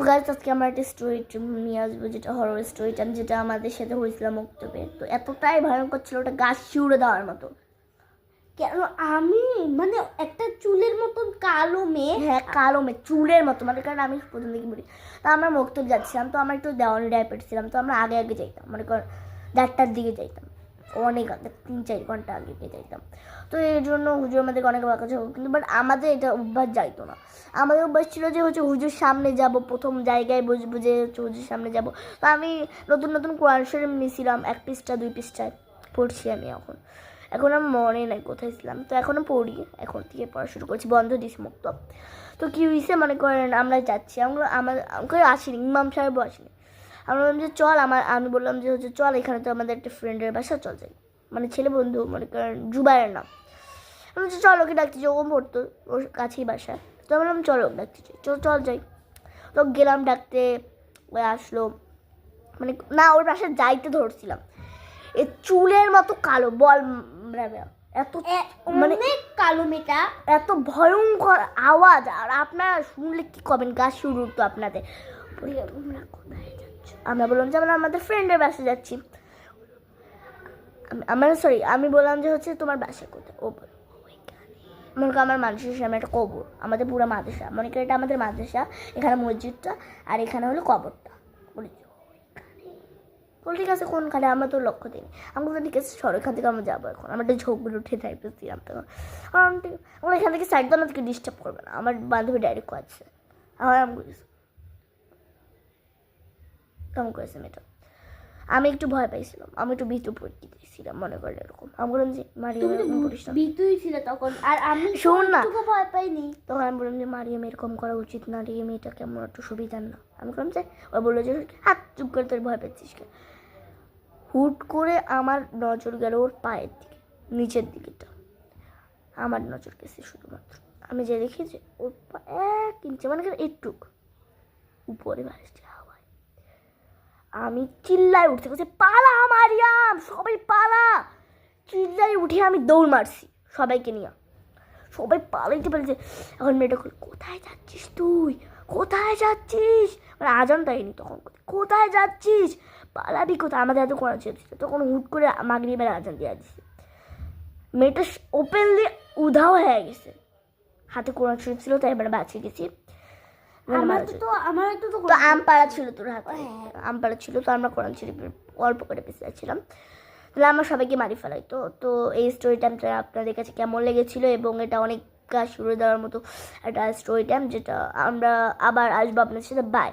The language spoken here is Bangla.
গাইস আজকে আমরা একটা স্টোরি নিয়ে আসবো, যেটা হরর স্টোরি টাইম, যেটা আমাদের সাথে হয়েছিল মক্তবে। তো এতটাই ভয়ঙ্কর ছিল, ওটা গাছ শিউড়ে দেওয়ার মতো। কেন আমি মানে একটা চুলের মতন কালো মেয়ে, হ্যাঁ কালো মেয়ে চুলের মতো, মানে কারণ আমি প্রথম দিকে বলি। তো আমরা মক্তব যাচ্ছিলাম, তো আমরা একটু দেওয়ানি টাইপের ছিলাম, তো আমরা আগে আগে যাইতাম, মনে কর 4টার দিকে যাইতাম, অনেক আগে 3-4 ঘন্টা আগে যাইতাম। তো এই জন্য হুজুর আমাদেরকে অনেক বাঁকা যাবো, কিন্তু বাট আমাদের এটা অভ্যাস যাইতো না। আমাদের অভ্যাস ছিল যে হচ্ছে হুজুর সামনে যাব, প্রথম জায়গায় বসবো, যে হচ্ছে হুজুর সামনে যাব। তো আমি নতুন নতুন কোরআন শরীফ নিয়েছিলাম, 1 পৃষ্ঠা 2 পৃষ্ঠায় পড়ছি আমি। এখন আমার মনে নাই কোথায় ছিলাম, তো এখনও পড়ি, এখন থেকে পড়া শুরু করছি, বন্ধ দিছি মক্তব। তো কী হয়েছে মনে করেন, আমরা যাচ্ছি, আমাকে আসিনি, ইমাম সাহেবও আসেনি। আমরা বললাম যে চল, আমি বললাম যে হচ্ছে চল, এখানে তো আমাদের একটা ফ্রেন্ডের বাসা, চল যাই, মানে ছেলে বন্ধু, মনে করেন জুবাইয়ের নাম। আমি বলছি চল, ওকে ডাকতে যাই, ও পড়তো, ওর কাছেই বাসা। তো আমি বললাম চলো ওকে ডাকতে যাই, চল যাই। তো গেলাম ডাকতে, ওই আসলো, মানে না ওর বাসায় যাইতে ধরছিলাম, এ চুলের মতো কালো বল, এত মানে কালো মেয়েটা, এত ভয়ঙ্কর আওয়াজ। আর আপনারা শুনলে কি করবেন, গা শুরু উঠতো আপনাদের। কোথায় যাচ্ছ? আমরা বললাম যে আমরা আমাদের ফ্রেন্ডের বাসায় যাচ্ছি। আমি বললাম যে হচ্ছে তোমার বাসা কোথায়? ও বল মনে করো আমার মানুষের সামনে একটা কবর, আমাদের পুরো মাদ্রাসা, মনে করি এটা আমাদের মাদ্রাসা, এখানে মসজিদটা আর এখানে হলো কবরটা। বলি ঠিক আছে কোনখানে, আমরা তো লক্ষ্য দিই। আমি বললাম ঠিক আছে সর, এখান থেকে আমরা যাবো, এখন আমরা একটা ঝোঁকগুলো উঠে যাইতেছিলাম তখন। আমরা এখান থেকে সাইড দিয়ে আমাদেরকে ডিস্টার্ব করবে না, আমার বান্ধবী ডাইরেক্ট আছে আমার আম করেছে, কেমন করেছে মেয়েটা। আমি একটু ভয় পাইছিলাম, আমি একটু ভীতু পড়তেছিলাম, মনে করে এরকম। আমি বললাম যে মারিয়াম ভীতুই ছিল তখন, আর আমি শোন না, ভয় পাইনি। তখন আমি বললাম যে মারিয়াম এরকম করা উচিত না রে, মেয়েটা কেমন একটু সুবিধার না। আমি বললাম যে ও বললো যে হাত চুপ করে, তোর ভয় পাচ্ছিস কে? হুট করে আমার নজর গেল ওর পায়ের দিকে, নিচের দিকেটা আমার নজর গেছে শুধুমাত্র। আমি যে দেখি যে ওর পা 1 ইঞ্চি, মানে একটু উপরে ভাসছে হাওয়ায়। আমি চিল্লাই উঠতে বলছি পালা মারিয়াম, সবাই পালা। চিল্লাই উঠে আমি দৌড় মারছি সবাইকে নিয়ে, সবাই পালাইতে পারছে। এখন মেয়েটা কোথায় যাচ্ছিস তুই, কোথায় যাচ্ছিস, মানে আজান তাইনি তখন, কোথায় যাচ্ছিস, পালাবি কোথায়? আমাদের এত করা ছিল, তখন হুট করে মাগরিবের আজান দিয়ে দিচ্ছে। মেয়েটা ওপেনলি উধাও হয়ে গেছে, হাতে কোরআন শরীফ ছিল, তাই এবার বাঁচিয়ে গেছি। তো আমপাড়া ছিল তোর হাতে, আমপাড়া ছিল, তো আমরা কোরআন শরীফ অল্প করে পেয়েছিলাম, তাহলে আমরা সবাইকে মারি ফেলাই। তো এই স্টোরি টাইমটা আপনাদের কাছে কেমন লেগেছিল, এবং এটা অনেক কাজ শুরু দেওয়ার মতো একটা স্টোরি টাইম, যেটা আমরা আবার আসবো আপনাদের সাথে। বাই।